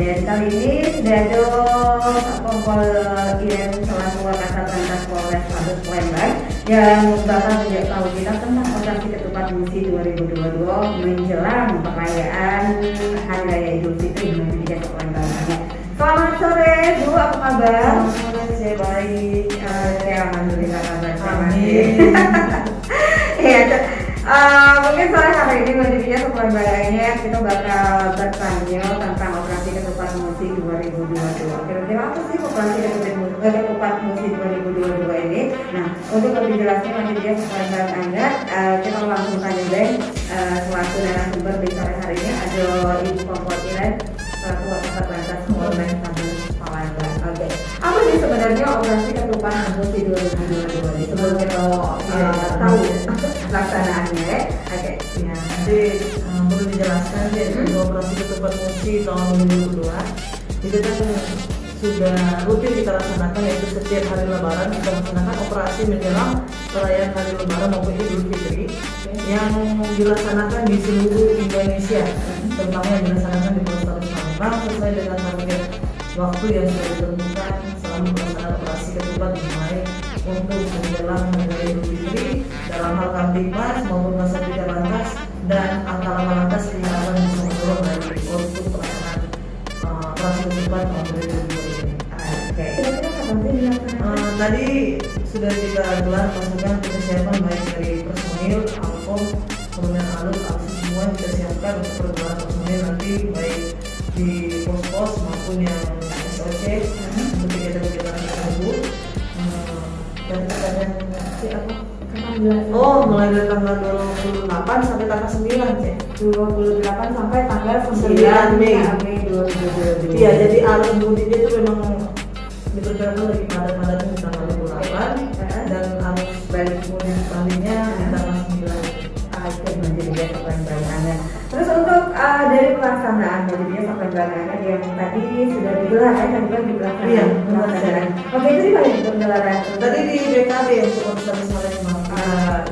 Dan kali ini sudah ada Kompol Irene selaku Wakasat Lantas Polres Tabes Palembang yang bakal tahu kita tentang operasi ketupat musi 2022 menjelang perayaan Hari Raya Idul Fitri 2023 Palembang. Selamat sore Bu, apa kabar? Selamat sore, saya baik. Alhamdulillah kabar saya Amin. Mungkin sore hari ini menuju Palembangnya kita bakal bertanya tentang operasi ketupat musi 2022. Kira-kira apa sih operasi ketupat musi 2022 ini? Nah, untuk lebih jelasnya nanti dia Palembang Anda, kita langsung tanya Ben selaku narasumber di sore hari ini ada Ibu Kompol Irene selaku Wakasat Lantas Polres Tabes Palembang. Oke, apa sih sebenarnya operasi ketupat musi 2022 ini? Sebelum kita tahu pelaksanaannya, oke. Ya, nanti perlu dijelaskan yaitu operasi ketupat musi tahun 2022 itu kan sudah rutin kita laksanakan, yaitu setiap hari Lebaran kita laksanakan operasi menjelang perayaan hari Lebaran maupun Idul Fitri yang dilaksanakan di seluruh Indonesia, terutama yang dilaksanakan di Polres Palembang sesuai dengan target waktu yang sudah ditentukan selama pelaksanaan operasi ketupat dimulai untuk menjelang hari Idul Fitri dalam hal Kamtibmas maupun Kasatgas Lantas dan angka lama lantas diharapkan bisa menurun dari untuk pelaksanaan operasi ketupat tahun 2022 ini. Oke. Kira-kira kapan sih dilaksanakan? Tadi sudah kita gelar pasukan persiapan baik dari personil, alkom, kemudian alus semua kita siapkan untuk pergerakan personil nanti baik di pos-pos maupun yang SOC untuk kegiatan-kegiatan tersebut. Dan pertanyaan apa? Oh, mulai dari tanggal 28 sampai tanggal 9 ya. 28 sampai tanggal 9 Mei 2022. Iya, jadi arus mudiknya itu memang diperkirakan lagi padat-padatnya di tanggal 28 dan arus balik mudik baliknya di tanggal 9. Oke, menjadi biasa Palembang. Terus untuk dari pelaksanaan menjadi biasa Palembang yang tadi sudah digelar ya, tadi kan digelar. Iya, pelaksanaan. Oke, itu di mana penggelaran? Tadi di BKB untuk Polres Palembang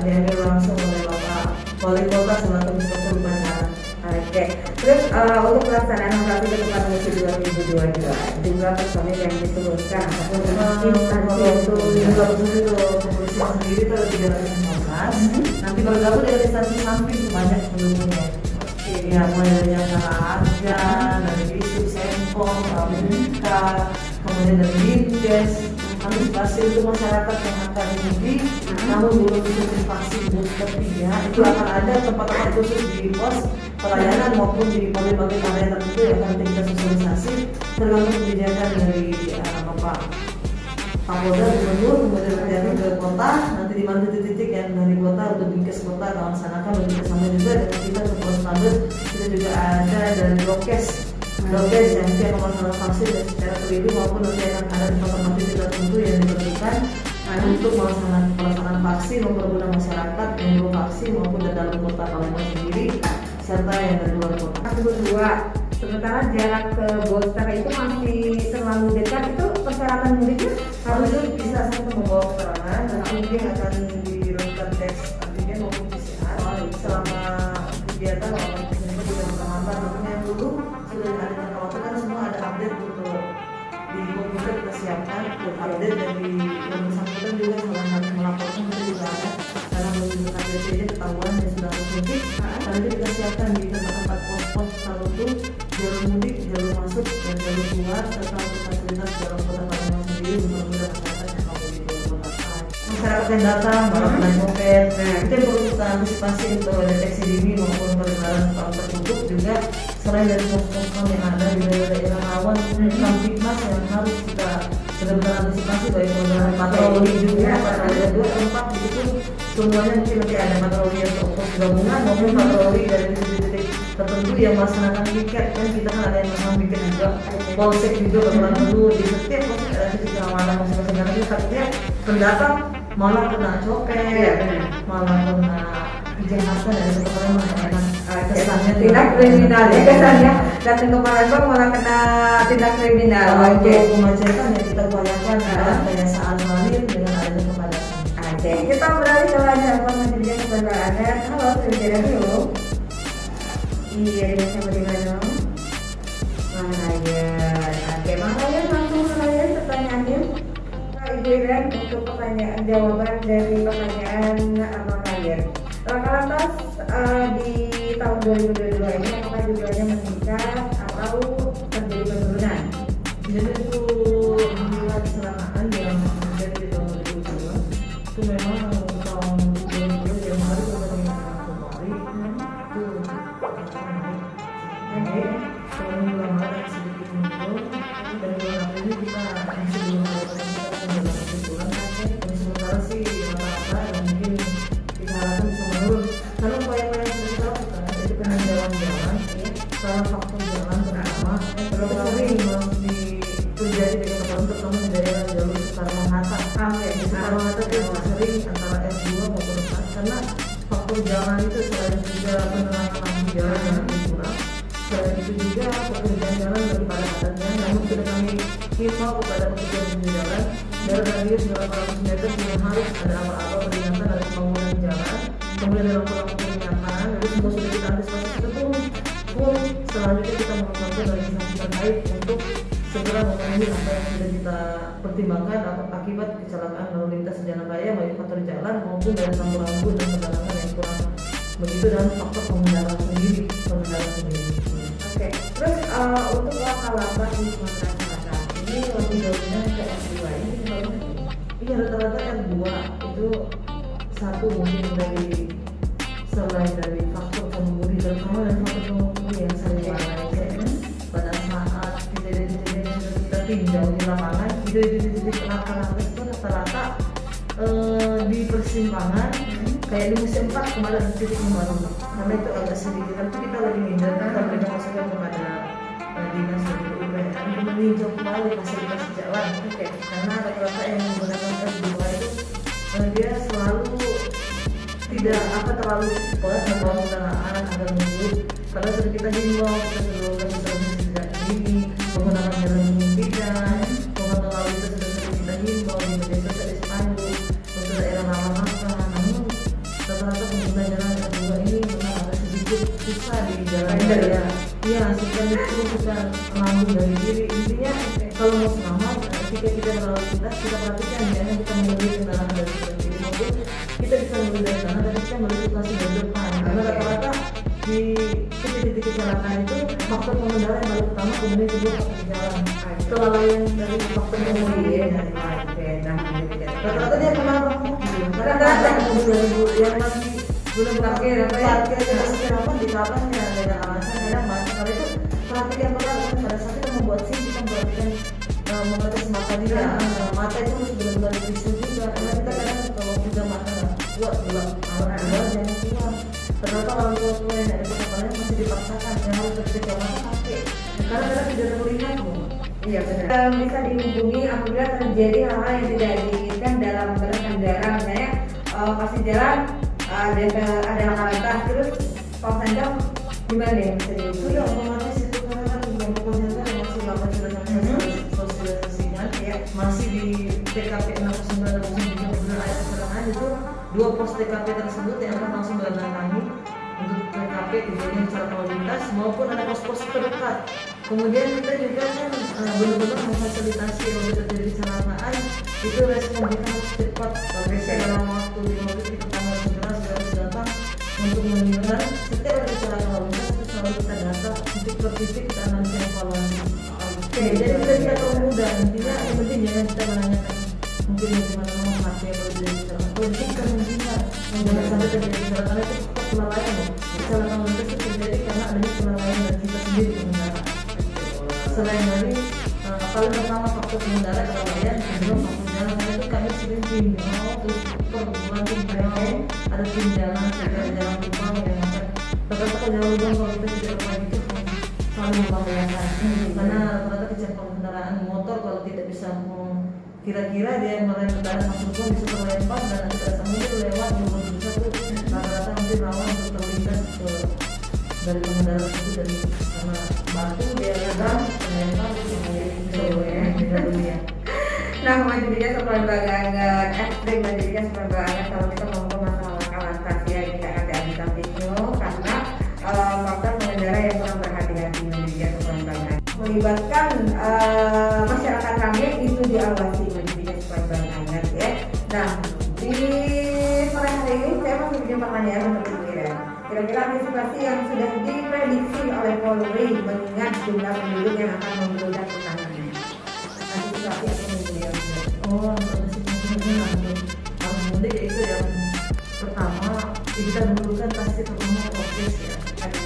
diambil langsung oleh Bapak Wali Kota selaku inspektur upacara. Oke, terus untuk pelaksanaan operasi ketupat musi 2022 jumlah personil yang diturunkan ataupun instansi untuk jumlah personil itu kepolisian sendiri itu ada 315. Nanti bergabung dengan instansi samping sebanyak pendukungnya. Ya, mulai dari Jasara Harga, dari Disub Sempong, Pramuka, kemudian dari Dinkes, antisipasi untuk masyarakat yang akan mudik namun belum divaksin booster 3, itu akan ada tempat-tempat khusus di pos pelayanan maupun di berbagai area tertentu yang akan kita sosialisasi tergantung kebijakan dari Bapak Kapolda, Gubernur, kemudian berjalan ke kota, nanti di mana titik-titik yang dari kota untuk Dinkes kota akan laksanakan, dan kita sama juga dengan kita ke Polres Tabes, kita juga ada dari Dokes yang nanti akan melaksanakan vaksin dan secara teliti maupun nanti akan ada tempat-tempat titik tertentu yang diperlukan untuk pelaksanaan vaksin mempermudah masyarakat yang belum vaksin maupun dari dalam kota Palembang sendiri serta yang dari luar kota. Kedua, sementara jarak ke booster itu masih terlalu dekat, itu persyaratan mudiknya Harus bisa satu membawa keterangan dan kemudian akan dilakukan tes antigen maupun PCR selama kegiatan maupun kegiatan di Kecamatan. Makanya dulu sudah ada jangka kan semua ada update untuk di komputer kita siapkan update dan di yang bersangkutan juga salah melaporkan itu juga ada karena menunjukkan BPJS ketahuan yang sudah harus mudik. Karena itu kita siapkan di tempat-tempat pos-pos tertentu jalur mudik, jalur masuk dan jalur keluar serta untuk fasilitas dalam kota Palembang sendiri mempermudah masyarakat yang mau di luar kota. Masyarakat yang datang malah naik moped, itu yang perlu kita antisipasi untuk deteksi dini maupun pergerakan tahun tertutup juga selain dari pos-pos yang ada di daerah rawan Kamtibmas yang harus kita benar-benar antisipasi baik menggunakan patroli juga, patroli 2, 4 begitu semuanya mungkin nanti ada patroli yang pos gabungan maupun patroli dari titik-titik tertentu yang melaksanakan piket, kan kita kan ada yang melaksanakan piket juga polsek juga bakalan dulu di setiap polsek ada titik keamanan masing-masing karena kita takutnya pendatang malah kena copet, malah kena kejahatan dari kota Palembang karena kesannya tindak kriminal ya, kesannya datang ke Palembang malah kena tindak kriminal. Oke, kemacetan yang kita upayakan adalah kebiasaan lain dengan adanya kepadatan. Oke, kita beralih ke layanan pengajian kebenaran. Halo, saya dulu. Iya, ini sama di mana? Mana ya? kemudian untuk pertanyaan jawaban dari pertanyaan Abang Ryan. Lantas di tahun 2022 ini apakah jumlahnya meningkat atau terjadi penurunan? Jadi itu jumlah kecelakaan yang terjadi di tahun 2022 itu memang tahun 2022 Januari berbanding Februari itu naik, tahun bulan Maret sedikit menurun, dan bulan April ini kita masih belum ada kesimpulan. Dan sementara sih rata-rata dan mungkin kita harapkan bisa menurun karena upaya-upaya yang sudah kita lakukan, jadi peninjauan jalan, salah faktor jalan terutama sering terjadi di kota terutama di daerah jalur Soekarno-Hatta. Soekarno-Hatta itu sering antara S2 maupun S4 karena faktor jalan itu selain juga penerapan lampu jalan yang kurang, selain itu juga pekerjaan jalan daripada padatnya. Namun sudah kami himbau kepada pekerjaan jalan dari radius 800 meter yang harus ada apa-apa peringatan dari pembangunan jalan, kemudian dalam lampu peringatan, jadi semua sudah kita antisipasi tersebut. Selanjutnya kita melakukan legislasi terkait untuk segera memenuhi apa yang sudah kita pertimbangkan akibat kecelakaan lalu lintas di jalan raya baik faktor jalan maupun dari lampu-lampu dan penerangan yang kurang begitu dan faktor pengendara sendiri. Oke, terus untuk laka-laka di Sumatera Selatan ini lebih dominan ke S2 ini bagaimana? Iya, rata-rata R2 itu satu mungkin dari selain dari faktor pengemudi terutama dan faktor pengemudi yang sering pada saat kejadian-kejadian yang sudah kita tinjau di lapangan, titik laka-laka itu rata-rata di persimpangan kayak di musim 4 kemarin titik baru, karena itu agak sedikit, tapi kita lagi ninjau, kita berikan masukan kepada dinas dari UPN untuk meninjau kembali fasilitas jalan. Karena rata-rata yang menggunakan S2 itu dia selalu tidak terlalu cepat membawa kendaraan agar menunggu, karena sudah kita himbau kita sudah kasih sejak dini menggunakan jalan umum tidak, pengontrol lalu lintas sudah sering kita himbau di media sosial di spanduk untuk daerah ramah-ramah. Namun rata-rata pengguna jalan kedua ini memang agak sedikit susah di jalan raya. Iya, suka itu suka melambung dari diri. Intinya kalau mau selamat, ketika kita berlalu lintas kita perhatikan jangan kita mengundur kendaraan dari kiri maupun kita bisa mengundur dari kanan, tapi kita melihat dari depan. Karena rata-rata di titik-titik kecelakaan itu faktor pengendara yang paling utama, kemudian kedua faktor jalan. Kelalaian dari faktor pengemudi rata-rata dia menabrak mobil. Rata-rata mobil yang masih belum parkir apa di tapannya ada alasan kadang macet. Kalau itu perhatikan betul pada saat kita membuat SIM kita perhatikan membatas mata dia. Mata itu harus benar-benar dipisah juga, karena kita kadang kalau juga mata nggak kuat juga alat jangan keluar. Ternyata orang tua yang ada kepalanya masih dipaksakan yang harus terkejar mata pakai, karena kadang tidak terlihat loh. Iya benar. Bisa dihubungi apabila terjadi hal-hal yang tidak diinginkan dalam berkendara, misalnya pas di jalan ada laka-lantas, terus pas jam gimana deh bisa dihubungi? Sudah otomatis itu karena kan yang berkonsentrasi masih lakukan sosialisasinya ya, masih di TKP 69 dan 69 ayat keterangan itu 2 pos TKP tersebut yang akan langsung mendatangi untuk TKP kejadian secara lalu lintas maupun ada pos-pos terdekat. Kemudian kita juga kan benar-benar memfasilitasi kalau terjadi kecelakaan itu respon kita harus cepat, dalam waktu 5 menit kita harus segera datang untuk menunjukkan setiap ada kecelakaan lalu lintas itu selalu kita data titik per titik kita nanti evaluasi. Jadi kita tidak terlalu mudah, intinya yang penting jangan kita menanyakan mungkin bagaimana nomor hati kalau terjadi kecelakaan. Kalau itu kan mungkin jangan sampai terjadi kecelakaan itu tetap kelalaian loh. Kecelakaan lalu lintas itu terjadi karena adanya kelalaian dari kita sendiri pengendara. Selain dari paling pertama faktor pengendara kelalaian, kedua faktor jalan, karena itu kami sering tinjau terus per bulan tinjau ada tim jalan, ada jalan lubang yang rata-rata jalan lubang kalau kita tidak perbaiki itu selalu membahayakan. Karena rata-rata kecelakaan kendaraan motor kalau tidak bisa kira-kira dia merem kendaraan masuk lubang bisa terlempar dan nanti pada saat mobil lewat lubang besar itu rata-rata mungkin rawan untuk terlindas dari pengendara itu dari karena batu dia kadang melempar ya. Nah, menjadikan keperlembagaan ekstrim, menjadikan keperlembagaan kalau kita ngomong masalah laka-lantas ya, ini nggak ada antisipasinya karena faktor pengendara yang kurang berhati-hati, menjadikan keperlembagaan melibatkan masyarakat ramai itu diawasi, menjadikan keperlembagaan. Nah, di sore hari ini saya masih punya pertanyaan untuk Ibu Iren. Kira-kira antisipasi yang sudah diprediksi oleh Polri mengingat jumlah penduduk yang akan membludak ke tangannya. Antisipasi apa yang beliau? Oh, antisipasinya harus mudik ya, itu yang pertama kita dulu kan pasti pertama prokes ya.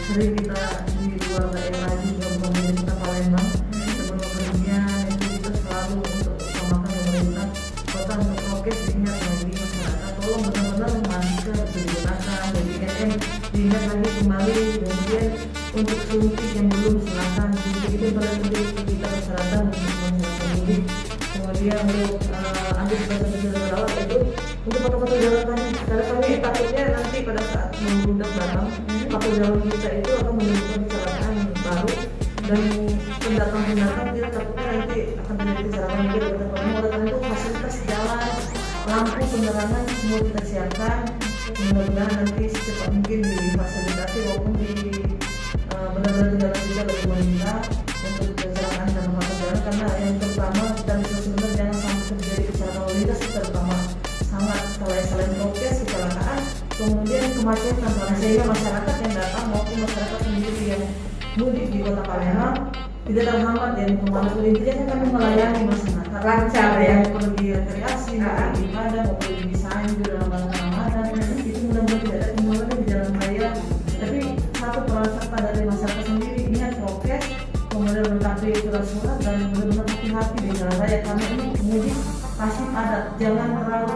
Sering kita di luar daerah juga pemerintah Palembang sebelum bepergian itu kita selalu untuk utamakan pemerintah kota untuk prokes. Ingat lagi masyarakat tolong benar-benar masker digunakan, BBM diingat lagi kembali, kemudian untuk suntik yang belum silakan suntik itu paling penting kita persyaratan untuk melakukan mudik. Kemudian untuk antisipasi bencana alam itu untuk foto-foto jalan kami, karena kami takutnya nanti pada saat membludak datang foto jalan kita itu akan menimbulkan kecelakaan baru dan pendatang-pendatang kita takutnya nanti akan terjadi kecelakaan juga dengan pengemudi. Itu fasilitas jalan, lampu penerangan semua kita siapkan, mudah-mudahan nanti secepat mungkin difasilitasi maupun benar-benar dijalankan juga oleh pemerintah untuk kecelakaan dan foto jalan, karena yang pertama kita bisa sebenarnya jangan sampai terjadi kecelakaan lalu lintas, terutama sangat selain prokes kecelakaan kemudian kemacetan, sehingga masyarakat yang datang maupun masyarakat sendiri yang mudik di Kota Palembang tidak terhambat ya kemana pun. Intinya kan kami melayani masyarakat Lancar ya. yang pergi rekreasi, pergi ibadah maupun desain juga dalam bulan Ramadan itu mudah-mudahan tidak ada kendala di jalan raya. Tapi satu peran serta dari masyarakat sendiri, ingat prokes, kemudian melengkapi surat-surat dan benar-benar hati-hati di jalan raya karena ini mudik pasti ada. Jangan terlalu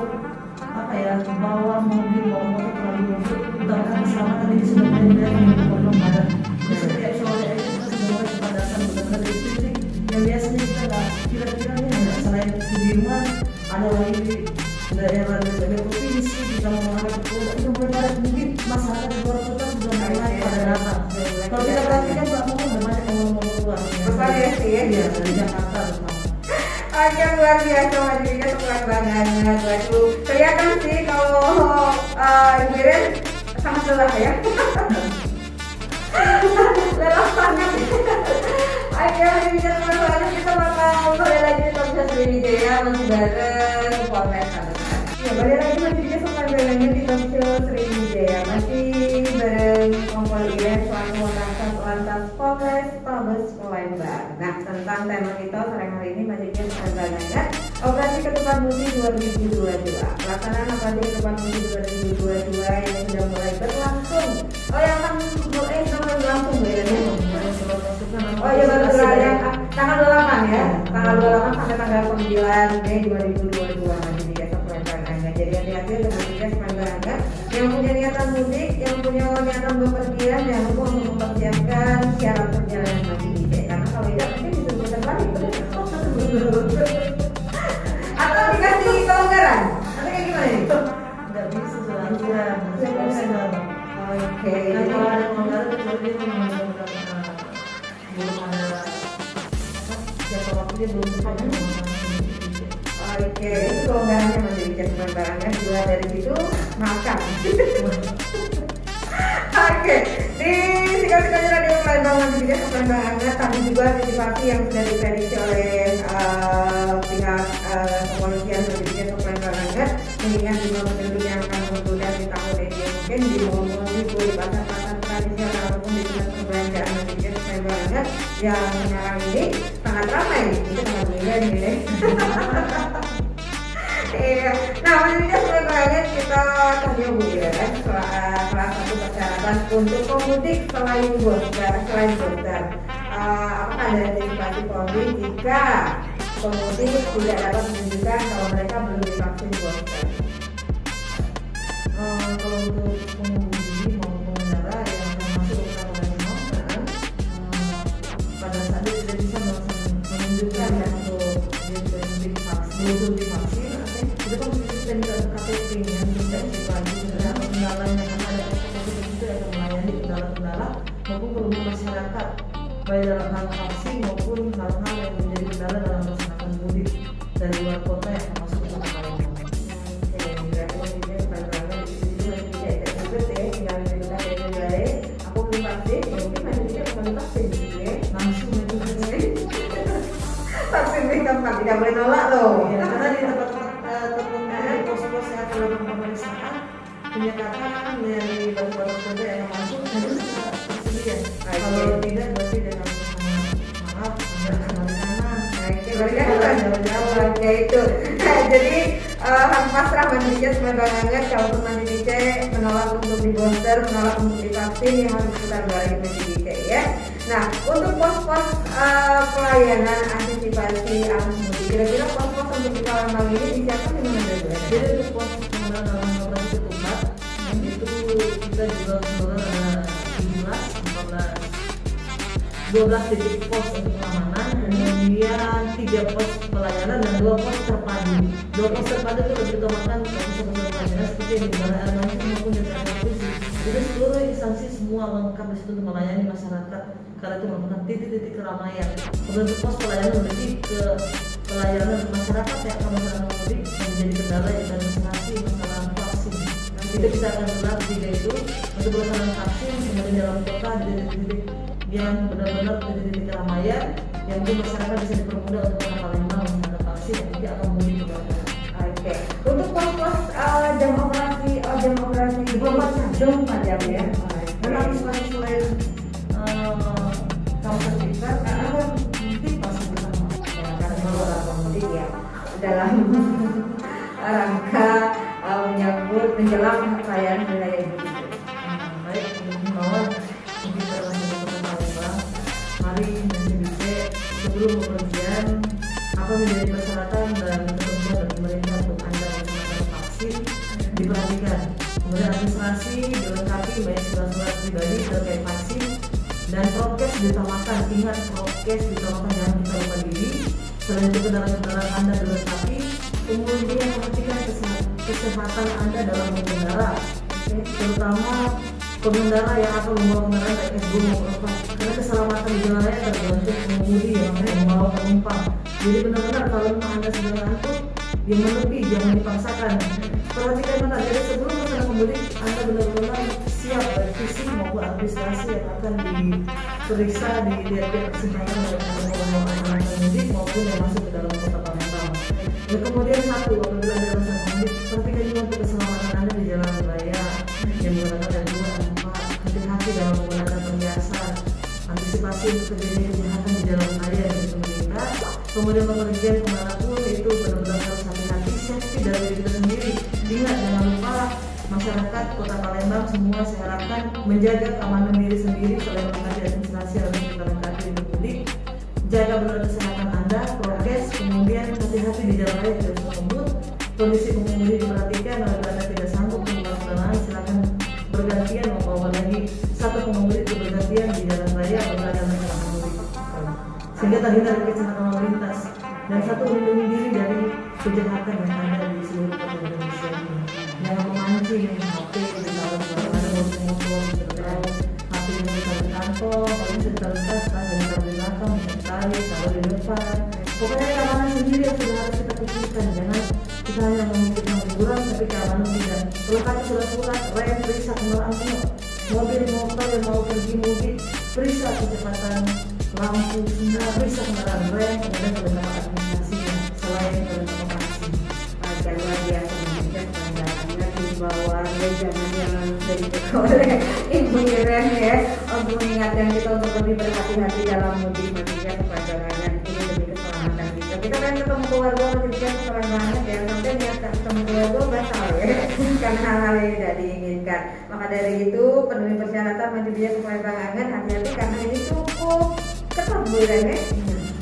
bawa mobil, bawa motor terlalu mobil, utamakan keselamatan ini sudah benar-benar mendukung pada setiap sore itu kita sudah mulai kepadatan benar-benar di titik yang biasanya kita nggak kira-kira ini nggak selain Sudirman ada lagi di daerah provinsi kita mau mengarah ke Polda itu mulai pada mungkin masyarakat di luar kota sudah mulai pada datang. Kalau kita perhatikan Mbak Mama udah banyak ngomong-ngomong keluar Besar ya sih ya? Iya, dari Jakarta terutama. Oke, luar biasa majunya keren banget. Waduh, kelihatan sih kalau Ibu Iren sangat lelah ya. Lelah banget. Oke, majunya keren banget. Kita bakal kembali lagi di Top Sriwijaya masih bareng Polres. Ya, balik lagi majunya sama barengnya di Top Sriwijaya masih bareng Kompol Iren selaku Lantas Polres Tabes Palembang. Nah, tentang tema kita sore hari ini majunya keren banget. Operasi Ketupat Mudik 2022. Pelaksanaan operasi Ketupat Mudik 2022 yang sudah mulai berlangsung. Oh, yang akan mulai berlangsung ya? Oh iya, baru yang tanggal 28 ya. Tanggal 28 sampai tanggal 9 Mei 2022 masih biasa pelancaranya. Jadi hati-hati untuk mudik sepanjang yang punya niatan mudik, yang punya niatan bepergian, jangan lupa untuk mempersiapkan syarat perjalanan masih ide. Karena kalau tidak mungkin disuruh terbalik. Atau dikasih kelonggaran? Atau kayak gimana nih? Nggak bisa selanjutnya, Oke. Dan kalau ada kelonggaran kecuali dia menggunakan belum ada siapa waktunya belum ada. Oke, itu kelonggarannya masih bikin kelonggarannya dua dari situ makan. Oke, di sikat-sikatnya Radio Palembang masih bikin kelonggarannya, tapi juga antisipasi yang sudah diprediksi oleh pihak kepolisian masih bikin kelonggarannya, mengingat jumlah penduduk yang akan membludak di tahun ini mungkin di mall-mall di pasar-pasar tradisional ataupun di pusat perbelanjaan masih bikin kelonggarannya yang sekarang ini sangat ramai. Itu sangat beda nih. Iya. Nah, menurutnya sebenarnya kita tanya Bu ya, salah satu persyaratan untuk pemudik selain booster, apakah ada antisipasi Polri jika pemudik tidak dapat menunjukkan kalau mereka belum divaksin booster? Kalau untuk pengemudi maupun pengendara yang akan masuk ke Kota Palembang, pada saat dia tidak bisa menunjukkan untuk dia sudah divaksin, itu kan sistem KTP yang tidak lagi sebenarnya kendalanya karena ada proses itu yang melayani kendala-kendala maupun keluhan masyarakat baik dalam hal vaksin maupun hal-hal yang menjadi kendala dalam melaksanakan mudik dari luar kota yang masuk ke Kota Palembang. Tidak boleh nolak loh. Karena di tempat tertentu di pos ya. Kalau tidak berarti dia harus maaf, kembali kanan. Oke, jauh-jauh ya itu. Jadi pasrah mandirinya sebenarnya kalau mandiri menolak untuk di booster, menolak untuk divaksin yang harus putar balik mandiri ya. Nah, untuk pos-pos pelayanan antisipasi arus mudik, kira-kira pos-pos untuk di Palembang ini disiapkan di mana dulu? Jadi untuk pos pengamanan dalam operasi ketupat itu kita juga ada 12 titik pos untuk pengamanan, kemudian 3 pos pelayanan dan 2 pos terpadu. 2 pos terpadu itu lebih utamakan pusat-pusat pelayanan seperti yang di Balai Armasi maupun di televisi. Jadi seluruh instansi semua lengkap di situ untuk melayani masyarakat karena itu merupakan titik-titik keramaian. Kemudian untuk pos pelayanan lebih ke pelayanan untuk masyarakat yang akan melakukan mudik yang menjadi kendala dan administrasi masalah vaksin. Itu kita akan gelar 3 itu untuk pelaksanaan vaksin, kemudian dalam kota di titik-titik yang benar-benar titik-titik keramaian yang mungkin masyarakat bisa dipermudah untuk Kota Palembang menggunakan vaksin yang tidak akan mudik ke Palembang. Oke, untuk pos-pos jam operasi 24 jam ya. Memang selain kamu sertifikat, ada mudik pasti bersama. Karena kalau orang mudik ya dalam rangka menyambut menjelang perayaan wilayah ini. Baik, mohon mungkin terlalu Palembang. Mari menjadi sebelum bepergian apa menjadi persyaratan dan ketentuan dari pemerintah untuk Anda melakukan vaksin diperhatikan. Kemudian administrasi dilengkapi baik surat-surat pribadi terkait vaksin dan prokes ditamakan. Ingat prokes ditamakan, jangan kita lupa diri. Selain itu kendaraan Anda dilengkapi. Kemudian perhatikan kesehatan Anda dalam berkendara, terutama pengendara yang akan membawa kendaraan baik S2 maupun apa, karena keselamatan di jalan raya tergantung pengemudi yang akan membawa penumpang. Jadi benar-benar kalau memang Anda sedang ngantuk, yang menepi jangan dipaksakan. Perhatikan benar, jadi sebelum Anda pemudik Anda benar-benar siap baik fisik maupun administrasi yang akan diperiksa di tiap-tiap kesempatan oleh pengemudi pemudik maupun yang masuk ke dalam kota Palembang. Dan kemudian satu, apabila Anda melakukan pemudik, perhatikan juga untuk keselamatan Anda di jalan raya yang menggunakan dan dua hati-hati dalam menggunakan perhiasan, antisipasi untuk terjadi kejahatan di jalan raya yang pemerintah. Kemudian bepergian kemanapun itu benar-benar harus hati-hati, safety dari diri kita sendiri. Ingat, jangan lupa masyarakat Kota Palembang semua saya harapkan menjaga keamanan diri sendiri selain menghadapi administrasi yang harus kita lengkapi untuk mudik. Jaga benar kesehatan Anda, prokes, kemudian hati-hati di jalan raya tidak usah ngebut. Kondisi pengemudi diperhatikan, apabila Anda tidak sanggup mengulang jalan, silakan bergantian membawa lagi satu pengemudi itu bergantian di jalan raya berada di jalan mudik sehingga terhindar dari kecelakaan lalu lintas. Dan satu, melindungi diri dari kejahatan yang ada di seluruh kota Indonesia ini. Jangan memancing HP di dalam ada motor atau HP yang kita di kantong, kalau bisa terlintas tas yang kita di belakang tarik taruh di depan. Pokoknya keamanan sendiri yang sudah harus kita pikirkan. Jangan kita hanya memikirkan liburan tapi keamanan tidak. Pelengkapi surat-surat, rem, periksa kendaraan semua, mobil motor yang mau pergi mudik, periksa kecepatan, lampu, semua periksa kendaraan, rem, kemudian kelengkapan administrasinya selain kelengkapan vaksin. Agar luar biasa menjadikan pengendaraannya di bawah zaman yang dari oleh Ibu Iren ya, untuk mengingatkan kita untuk lebih berhati-hati dalam mudik menjaga keperjalanan ini lebih keselamatan kita. Kita kan ketemu keluarga menjaga keselamatan ya, sampai niat ketemu keluarga batal ya, karena hal-hal yang tidak diinginkan. Maka dari itu penuhi persyaratan menjaga keperjalanan, hati-hati karena ini cukup ketat Bu Iren ya.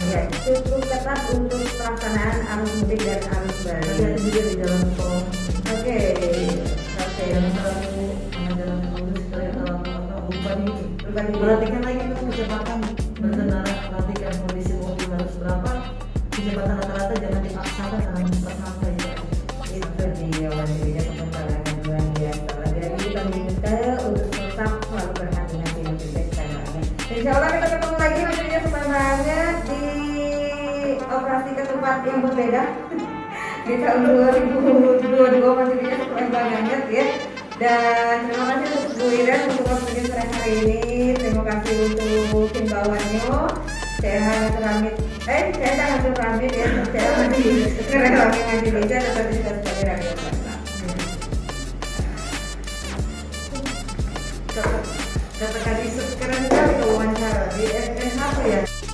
Ya, cukup ketat untuk pelaksanaan arus mudik dan arus balik. Hati-hati juga di jalan tol. Oke. Jangan terlalu jalan lurus sekali dalam lupa diri. Perhatikan lagi itu kecepatan berkendara, perhatikan kondisi mobil harus berapa, kecepatan rata-rata jangan dipaksakan karena cepat sampai. Itu dia wanita pengembangan luar biasa. Jadi kita minta untuk tetap selalu berhati-hati menjaga keselamatan. Insya Allah kita ketemu lagi menjaga keselamatan di operasi ketupat yang berbeda di tahun 2022 masih bisa pengembangannya ya. Dan terima kasih untuk Bu Iren untuk waktunya sore hari ini. Terima kasih untuk himbauannya. Saya sangat teramit ya. Saya masih ngerelami ngaji bisa tetap bisa sebagai radio kata-kata keren ya